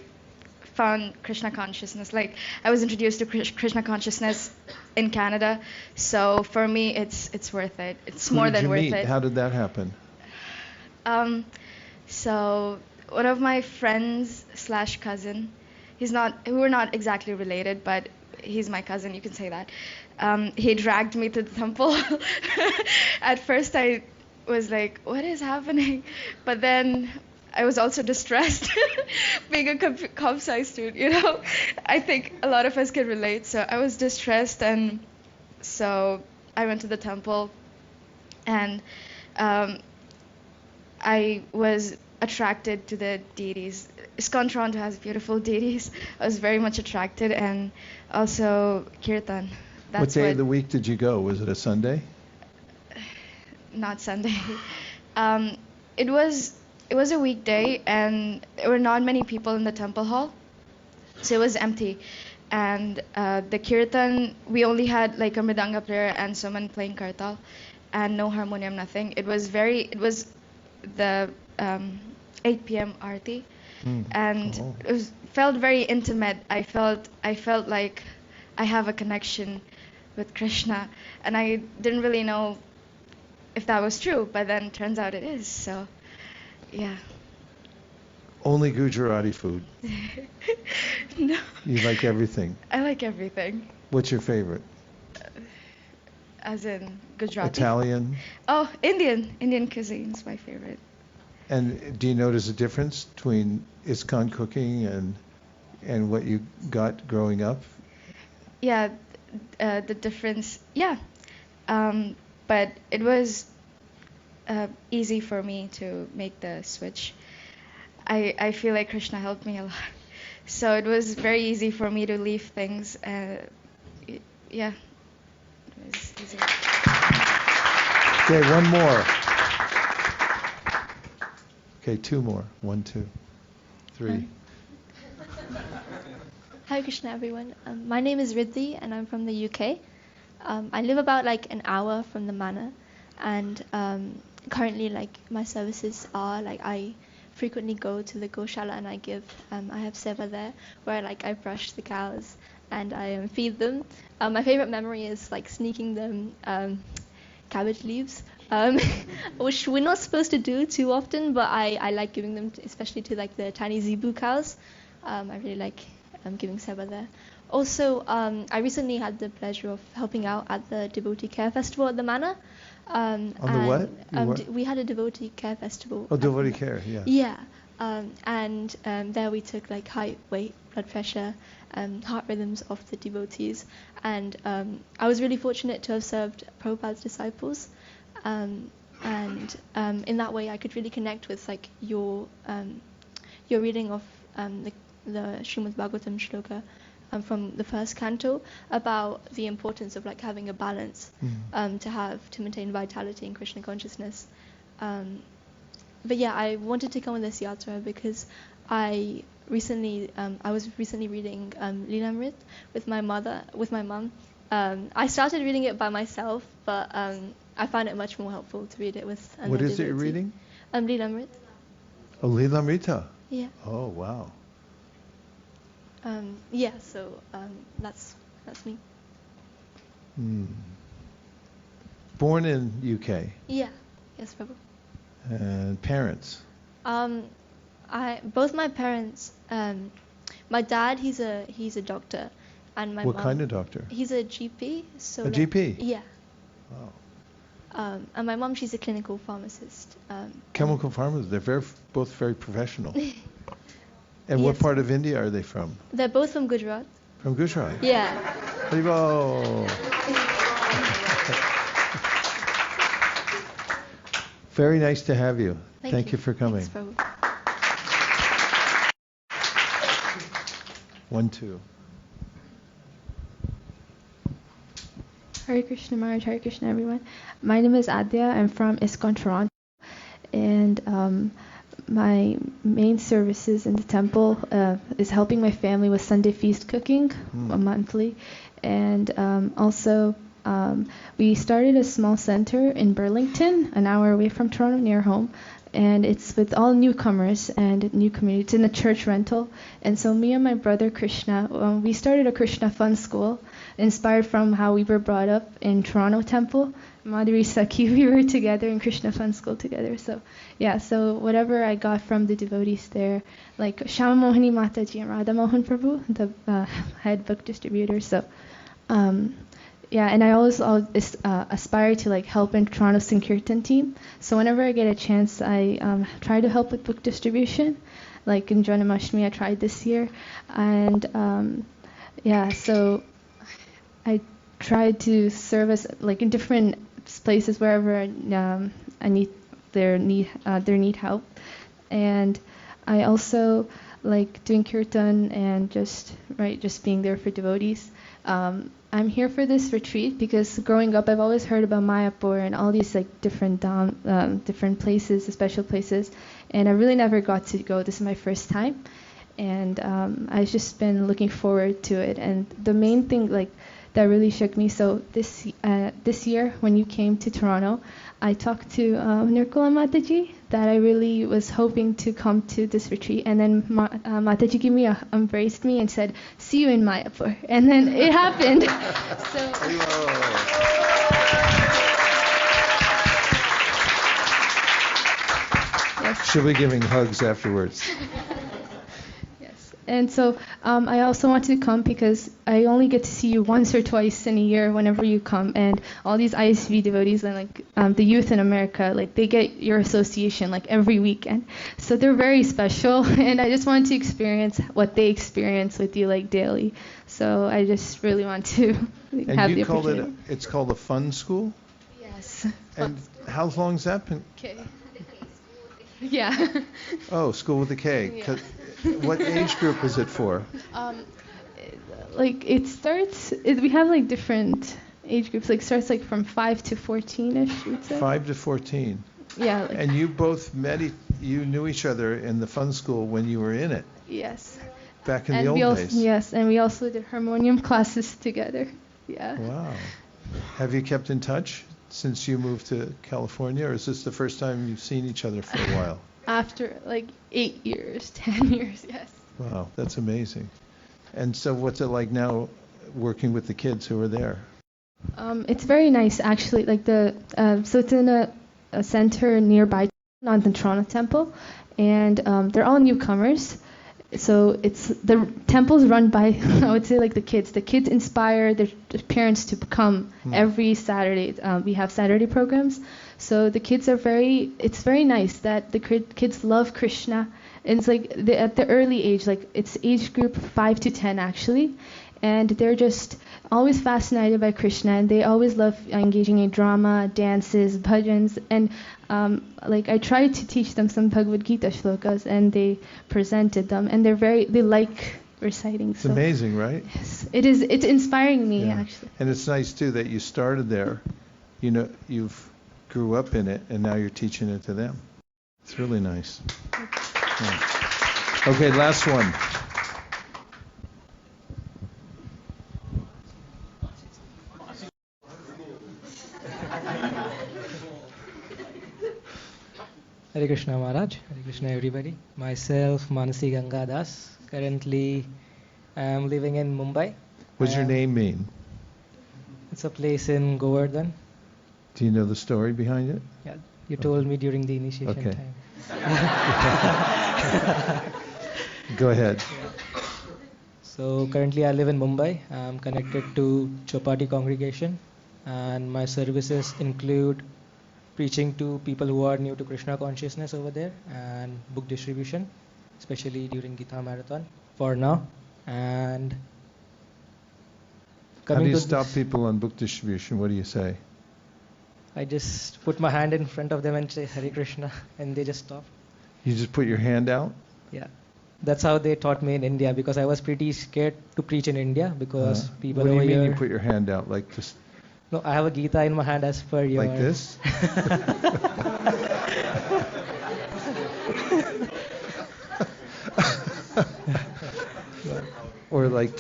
found Krishna consciousness. Like, I was introduced to Krishna consciousness in Canada, so for me, it's worth it. It's more than worth it. How did that happen? So one of my friends / cousin, we're not exactly related, but he's my cousin, you can say that. He dragged me to the temple. At first I was like, what is happening? But then I was also distressed being a comp sci student, you know. I think a lot of us can relate. So I was distressed, and so I went to the temple, and I was attracted to the deities. ISKCON Toronto has beautiful deities. I was very much attracted, and also Kirtan. What day of the week did you go? Was it a Sunday? Not Sunday. It was a weekday, and there were not many people in the temple hall, so it was empty. And the kirtan, we only had like a mridanga player and someone playing kartal, and no harmonium, nothing. It was the 8 p.m. arti, and it felt very intimate. I felt like I have a connection with Krishna, and I didn't really know if that was true, but then turns out it is. So, yeah. Only Gujarati food? No. You like everything? I like everything. What's your favorite? As in Gujarati? Italian? Oh, Indian. Indian cuisine is my favorite. And do you notice a difference between ISKCON cooking and what you got growing up? Yeah, the difference, yeah. But it was easy for me to make the switch. I feel like Krishna helped me a lot. So it was very easy for me to leave things. Yeah, it was easy. Okay, one more. Okay, two more. 1, 2, 3. Hi Krishna everyone. My name is Riddhi and I'm from the UK. I live about like an hour from the manor, and currently like my services are like I frequently go to the Goshala and I have seva there where like I brush the cows and I feed them. My favorite memory is like sneaking them cabbage leaves, which we're not supposed to do too often, but I like giving them, especially to like the tiny zebu cows. I really like giving seva there. Also, I recently had the pleasure of helping out at the Devotee Care Festival at the Manor. On the what? We had a Devotee Care Festival. Oh, Devotee Care, yeah. Yeah. And there we took like height, weight, blood pressure, heart rhythms of the devotees. And I was really fortunate to have served Prabhupada's disciples. And in that way I could really connect with like your reading of the Srimad Bhagavatam shloka from the first canto about the importance of like having a balance to maintain vitality in Krishna consciousness. But yeah, I wanted to come on this yatra because I was recently reading Lilamrit with my mum. I started reading it by myself, but I found it much more helpful to read it with another What is it devotee. you're reading? Lilamrit. Oh, Lilamrita. Yeah. Oh, wow. Yeah, so that's me. Born in UK. Yeah. Yes, Prabhu. And parents. Both my parents. My dad, he's a doctor, and my What mom, kind of doctor? He's a GP. So A GP? Yeah. Wow. And my mom, she's a clinical pharmacist. Chemical pharmacists. They're both very professional. And Yes. what part of India are they from? They're both from Gujarat. From Gujarat. Yeah. Haribo. Very nice to have you. Thank you for coming. Thanks, Prabhu. 1, 2. Hare Krishna Maharaj, Hare Krishna everyone. My name is Adya. I'm from ISKCON Toronto, and my main services in the temple is helping my family with Sunday feast cooking monthly, and also we started a small center in Burlington, an hour away from Toronto, near home, and it's with all newcomers and new community. It's in a church rental, and so me and my brother Krishna, we started a Krishna fun school, inspired from how we were brought up in Toronto temple. Madhuri Sakhi, we were together in Krishna fun school together. So yeah, so whatever I got from the devotees there, like Shama Mohini Mataji and Radha Mohan Prabhu, the head book distributor. So yeah, and I always aspire to like help in Toronto Sankirtan team. So whenever I get a chance, I try to help with book distribution. Like in Janmashtami, I tried this year, and yeah, so I tried to serve as like in different places wherever I need their need help, and I also like doing kirtan and just being there for devotees. I'm here for this retreat because growing up I've always heard about Mayapur and all these like different places, special places, and I really never got to go. This is my first time, and I've just been looking forward to it. And the main thing like that really shook me. So this year when you came to Toronto, I talked to Nirkula Mataji that I really was hoping to come to this retreat, and then Mataji embraced me and said, "See you in Mayapur," and then it happened. Yes. She'll be giving hugs afterwards. And so I also wanted to come because I only get to see you once or twice in a year whenever you come, and all these ISV devotees and like the youth in America, like they get your association like every weekend. So they're very special, and I just wanted to experience what they experience with you like daily. So I just really want to have the opportunity. And it's called a fun school? Yes. And how long's that been? Okay. Yeah. Oh, school with a K. Yeah. What age group is it for? Like it starts. We have like different age groups. Like starts like from 5 to 14ish. You'd say. 5 to 14. Yeah. Like, and you both you knew each other in the fun school when you were in it. Yes. Back in the old days. Yes, and we also did harmonium classes together. Yeah. Wow. Have you kept in touch since you moved to California, or is this the first time you've seen each other for a while? After like 8 years, 10 years, yes. Wow, that's amazing. And so what's it like now working with the kids who are there? It's very nice actually. Like so it's in a center nearby on the Toronto Temple, and they're all newcomers. So it's the temple's run by, I would say, like the kids. The kids inspire their parents to come every Saturday. We have Saturday programs. So the kids are it's very nice that the kids love Krishna. And it's like at the early age, like it's age group 5 to 10 actually. And they're just always fascinated by Krishna, and they always love engaging in drama, dances, bhajans, and like I tried to teach them some Bhagavad Gita shlokas, and they presented them, and they like reciting. It's amazing, right? Yes, it is. It's inspiring me actually. And it's nice too that you started there. You know, you've grew up in it, and now you're teaching it to them. It's really nice. Yeah. Okay, last one. Hare Krishna Maharaj, Hare Krishna everybody. Myself, Manasi Gangadas. Currently, I am living in Mumbai. What does your name mean? It's a place in Govardhan. Do you know the story behind it? Yeah, you told me during the initiation time. Go ahead. So currently I live in Mumbai. I'm connected to Chopati congregation, and my services include preaching to people who are new to Krishna consciousness over there, and book distribution, especially during Gita Marathon for now. And how do you stop people on book distribution? What do you say? I just put my hand in front of them and say Hare Krishna, and they just stop. You just put your hand out? Yeah. That's how they taught me in India, because I was pretty scared to preach in India because people over here... What do you mean you put your hand out? Like just... No, I have a Gita in my hand as per your... Like this? Or like...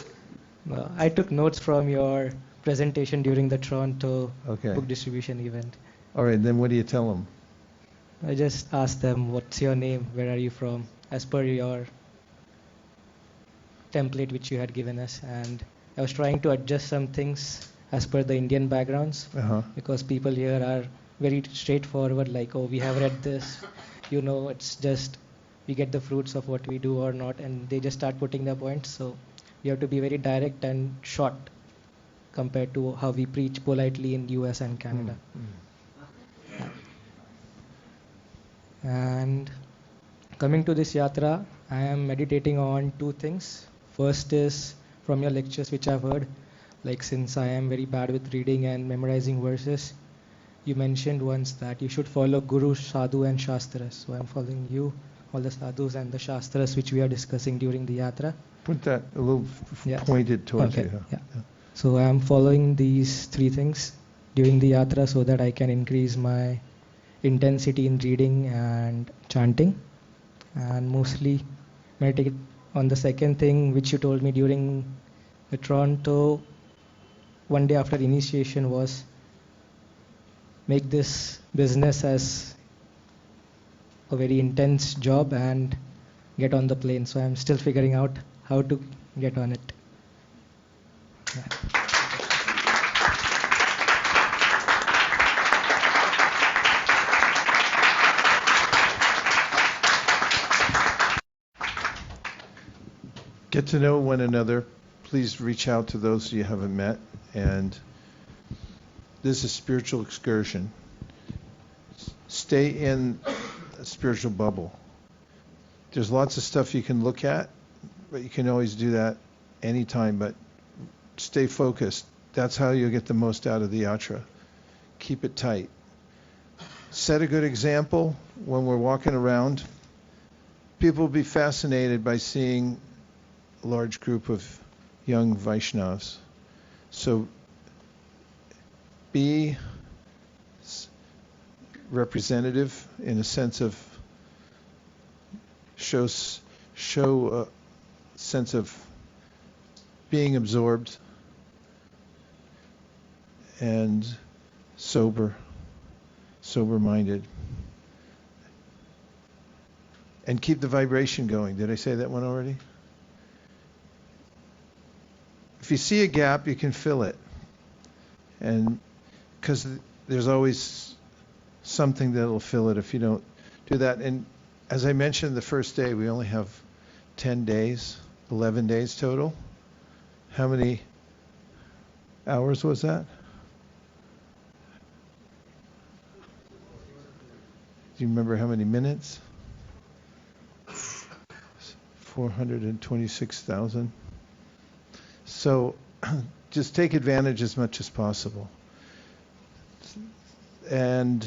No, I took notes from your presentation during the Toronto book distribution event. All right, then what do you tell them? I just asked them, what's your name? Where are you from? As per your template which you had given us. And I was trying to adjust some things as per the Indian backgrounds, because people here are very straightforward, like, oh, we have read this, you know, it's just we get the fruits of what we do or not, and they just start putting their points. So you have to be very direct and short compared to how we preach politely in US and Canada. And coming to this Yātrā, I am meditating on two things. First is from your lectures which I've heard, like since I am very bad with reading and memorizing verses, you mentioned once that you should follow Guru, Sadhu and Shastras. So I'm following you, all the Sadhus and the Shastras which we are discussing during the Yātrā. Put that a little pointed towards you. Yeah. So I'm following these three things during the Yātrā so that I can increase my intensity in reading and chanting, and mostly meditate on the second thing which you told me during the Toronto one day after initiation was make this business as a very intense job and get on the plane. So I'm still figuring out how to get on it. Yeah. Get to know one another. Please reach out to those you haven't met. And this is a spiritual excursion. Stay in a spiritual bubble. There's lots of stuff you can look at, but you can always do that anytime. But stay focused. That's how you'll get the most out of the Yātrā. Keep it tight. Set a good example when we're walking around. People will be fascinated by seeing a large group of young Vaishnavas. So be representative in a sense of show a sense of being absorbed and sober-minded. And keep the vibration going. Did I say that one already? If you see a gap, you can fill it. And because there's always something that will fill it if you don't do that. And as I mentioned the first day, we only have 10 days, 11 days total. How many hours was that? Do you remember how many minutes? 426,000. So just take advantage as much as possible. And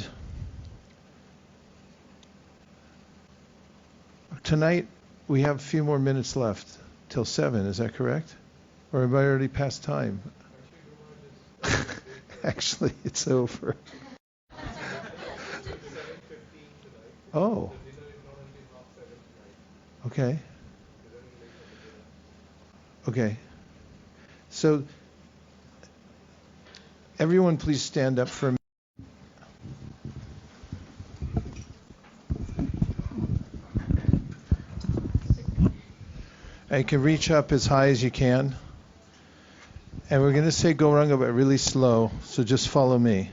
tonight we have a few more minutes left till 7, is that correct? Or am I already past time? Actually, it's over. Oh. Okay. Okay. So, everyone please stand up for a minute. And you can reach up as high as you can. And we're going to say Gauranga, but really slow, so just follow me.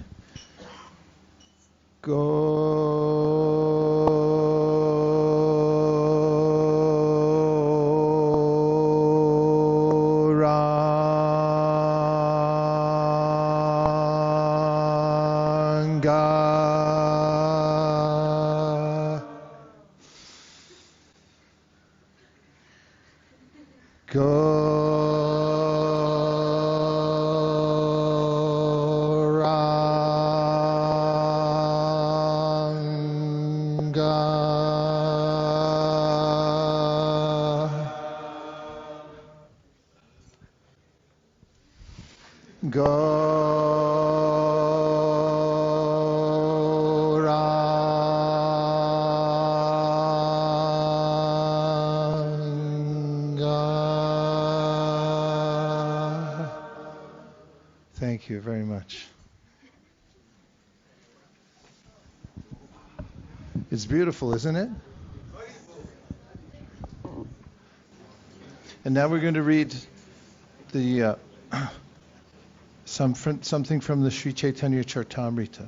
Thank you very much. It's beautiful, isn't it? And now we're going to read the something from the Sri Chaitanya Charitamrita.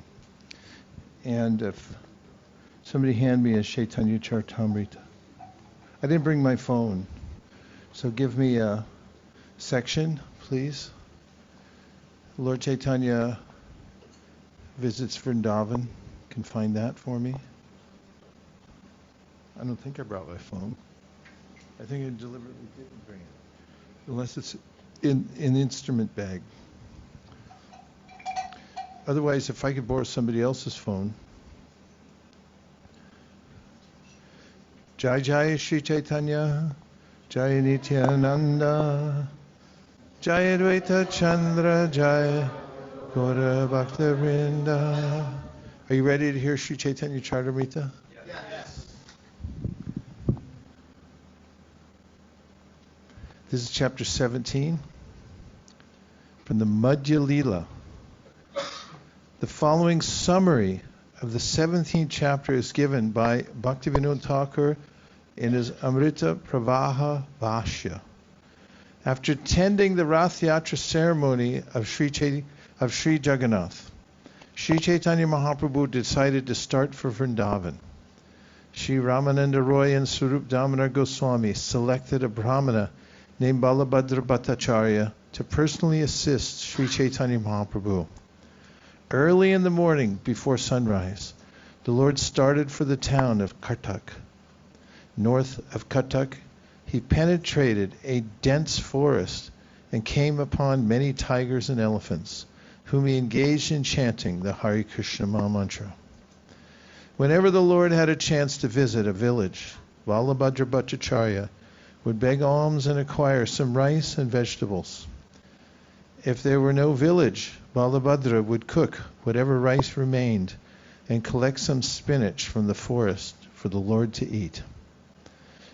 And if somebody hand me a Chaitanya Charitamrita. I didn't bring my phone, so give me a section, please. Lord Chaitanya visits Vrindavan. Can find that for me. I don't think I brought my phone. I think I deliberately didn't bring it, unless it's in an instrument bag. Otherwise, if I could borrow somebody else's phone. Jai Jai Shri Chaitanya, Jai Nityananda, Jai Advaita Chandra, Jai Gaura Bhakta Vrinda. Are you ready to hear Sri Chaitanya Charitamrita? Yes. This is chapter 17 from the Madhya Lila. The following summary of the 17th chapter is given by Bhaktivinoda Thakur in his Amrita Pravaha Bhashya. After attending the Rath Yatra ceremony of Sri Jagannath, Sri Chaitanya Mahaprabhu decided to start for Vrindavan. Sri Ramananda Roy and Swarup Damodar Goswami selected a Brahmana named Balabhadra Bhattacharya to personally assist Sri Chaitanya Mahaprabhu. Early in the morning, before sunrise, the Lord started for the town of Kartak. North of Kartak, he penetrated a dense forest and came upon many tigers and elephants, whom he engaged in chanting the Hare Krishna Maha Mantra. Whenever the Lord had a chance to visit a village, Balabhadra Bhattacharya would beg alms and acquire some rice and vegetables. If there were no village, Balabhadra would cook whatever rice remained and collect some spinach from the forest for the Lord to eat.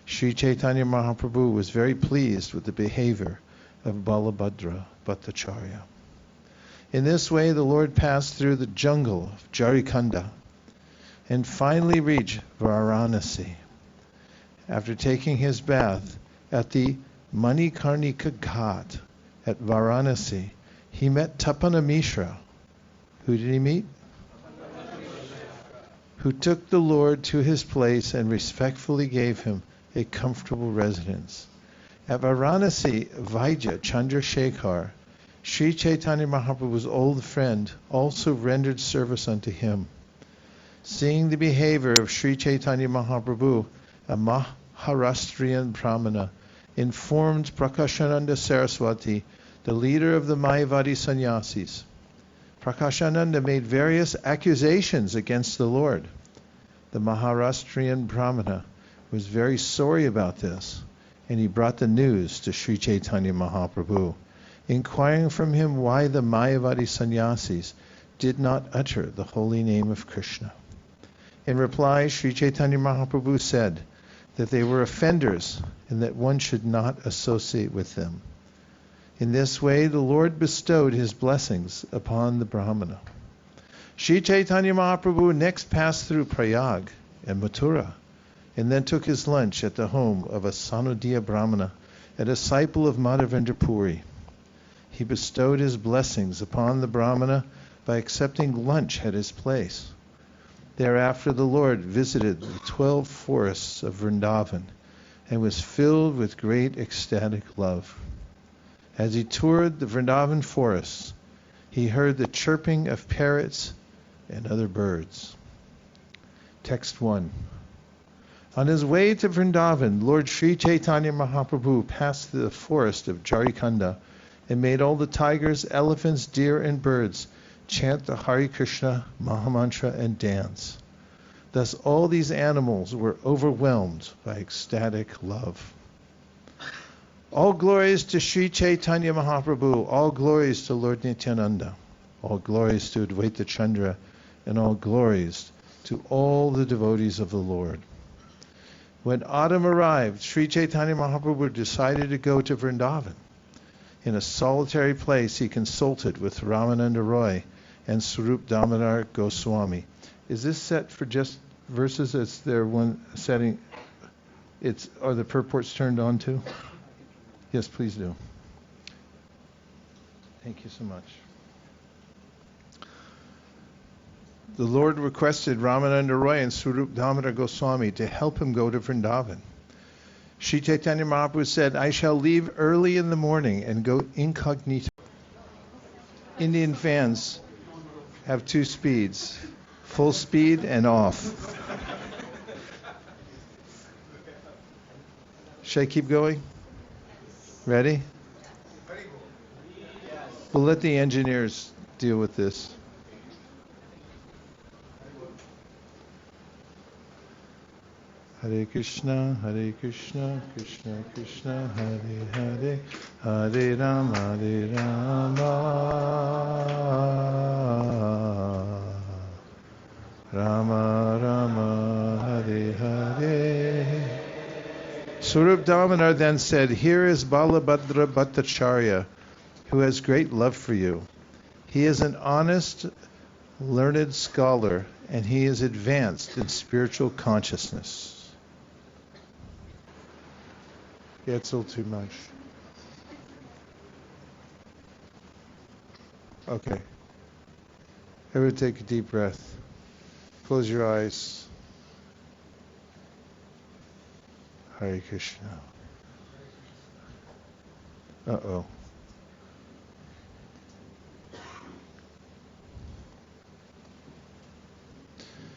Sri Chaitanya Mahaprabhu was very pleased with the behavior of Balabhadra Bhattacharya. In this way, the Lord passed through the jungle of Jharikanda and finally reached Varanasi. After taking his bath at the Manikarnika Ghat at Varanasi, he met Tapana Mishra. Who did he meet? Who took the Lord to his place and respectfully gave him a comfortable residence. At Varanasi, Vaidya Chandrasekhar, Sri Chaitanya Mahaprabhu's old friend, also rendered service unto him. Seeing the behavior of Sri Chaitanya Mahaprabhu, a Maharashtrian Brahmana informed Prakashananda Saraswati, the leader of the Mayavadi sannyasis. Prakashananda made various accusations against the Lord. The Maharashtrian Brahmana was very sorry about this, and he brought the news to Sri Chaitanya Mahaprabhu, inquiring from him why the Mayavadi sannyasis did not utter the holy name of Krishna. In reply, Sri Chaitanya Mahaprabhu said that they were offenders and that one should not associate with them. In this way, the Lord bestowed his blessings upon the Brahmana. Sri Chaitanya Mahaprabhu next passed through Prayag and Mathura, and then took his lunch at the home of a Sanudiya Brahmana, a disciple of Madhavendra Puri. He bestowed his blessings upon the Brahmana by accepting lunch at his place. Thereafter the Lord visited the 12 forests of Vrindavan and was filled with great ecstatic love. As he toured the Vrindavan forests, he heard the chirping of parrots and other birds. Text 1. On his way to Vrindavan, Lord Sri Chaitanya Mahaprabhu passed through the forest of Jharikanda and made all the tigers, elephants, deer, and birds chant the Hare Krishna Mahamantra and dance. Thus all these animals were overwhelmed by ecstatic love. All glories to Sri Chaitanya Mahaprabhu, all glories to Lord Nityananda, all glories to Advaita Chandra, and all glories to all the devotees of the Lord. When autumn arrived, Sri Chaitanya Mahaprabhu decided to go to Vrindavan. In a solitary place, he consulted with Ramananda Roy and Swarup Damodar Goswami. Is this set for just verses? Is there one setting? Are the purports turned on too? Yes, please do. Thank you so much. The Lord requested Ramananda Roy and Swarup Damodar Goswami to help him go to Vrindavan. Sri Chaitanya Mahaprabhu said, I shall leave early in the morning and go incognito. Indian fans have 2 speeds, full speed and off. Should I keep going? Ready? We'll let the engineers deal with this. Hare Krishna, Krishna Krishna, Hare Hare, Hare Rama, Rama Rama, Hare Hare. Swarup Damodar then said, here is Balabhadra Bhattacharya, who has great love for you. He is an honest, learned scholar, and he is advanced in spiritual consciousness. Yeah, it's a little too much. Okay. Everyone take a deep breath. Close your eyes. Hare Krishna. Uh-oh.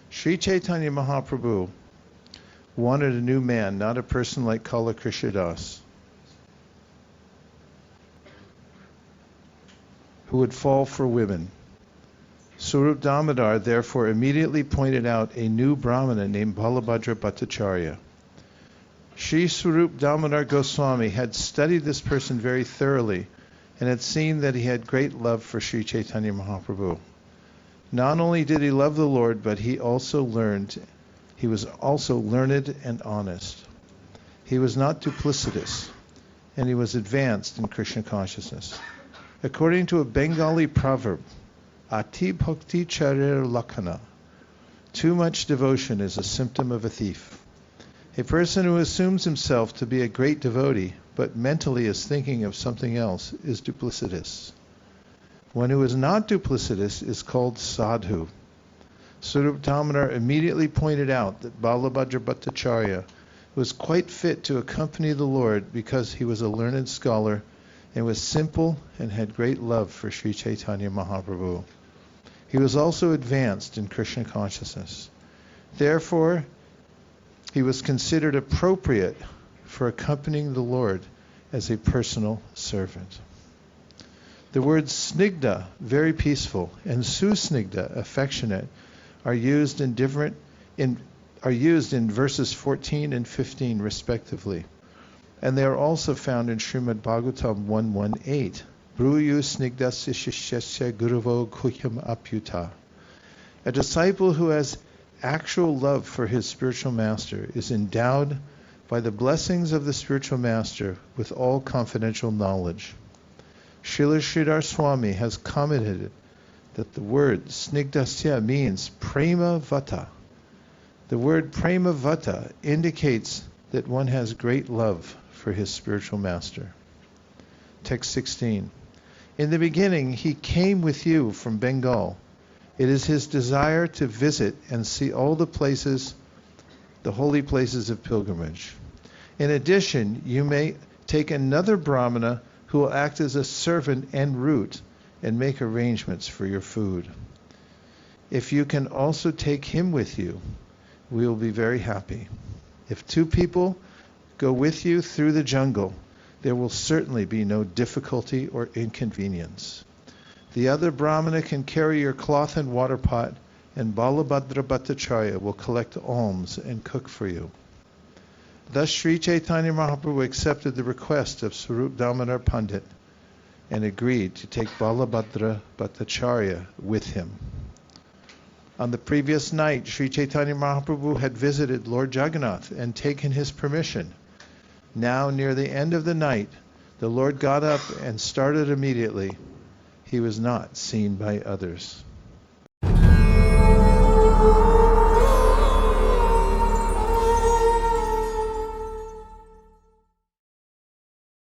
Sri Chaitanya Mahaprabhu wanted a new man, not a person like Kala Krishnadas, who would fall for women. Swarup Damodar therefore immediately pointed out a new Brahmana named Balabhadra Bhattacharya. Sri Swarup Damodar Goswami had studied this person very thoroughly and had seen that he had great love for Sri Chaitanya Mahaprabhu. Not only did he love the Lord, but he was also learned and honest. He was not duplicitous, and he was advanced in Krishna consciousness. According to a Bengali proverb, Ati Bhakti Charir Lakhana, too much devotion is a symptom of a thief. A person who assumes himself to be a great devotee, but mentally is thinking of something else, is duplicitous. One who is not duplicitous is called sadhu. Swarup Damodar immediately pointed out that Balabhadra Bhattacharya was quite fit to accompany the Lord because he was a learned scholar and was simple and had great love for Sri Chaitanya Mahaprabhu. He was also advanced in Krishna consciousness. Therefore, he was considered appropriate for accompanying the Lord as a personal servant. The words snigdha, very peaceful, and susnigdha, affectionate, are used in verses 14 and 15 respectively. And they are also found in Srimad Bhagavatam 118. Bruyu snigdasya shishyasya guruvo kuhyam apyuta. A disciple who has actual love for his spiritual master is endowed by the blessings of the spiritual master with all confidential knowledge. Srila Sridhar Swami has commented that the word snigdasya means prema vata. The word prema vata indicates that one has great love for his spiritual master. Text 16. In the beginning, he came with you from Bengal. It is his desire to visit and see all the places, the holy places of pilgrimage. In addition, you may take another brahmana who will act as a servant en route and make arrangements for your food. If you can also take him with you, we will be very happy. If 2 people go with you through the jungle, there will certainly be no difficulty or inconvenience. The other brahmana can carry your cloth and water pot, and Balabhadra Bhattacharya will collect alms and cook for you. Thus Sri Chaitanya Mahaprabhu accepted the request of Swarup Damodar Pandit and agreed to take Balabhadra Bhattacharya with him. On the previous night, Sri Chaitanya Mahaprabhu had visited Lord Jagannath and taken his permission. Now, near the end of the night, the Lord got up and started immediately. He was not seen by others.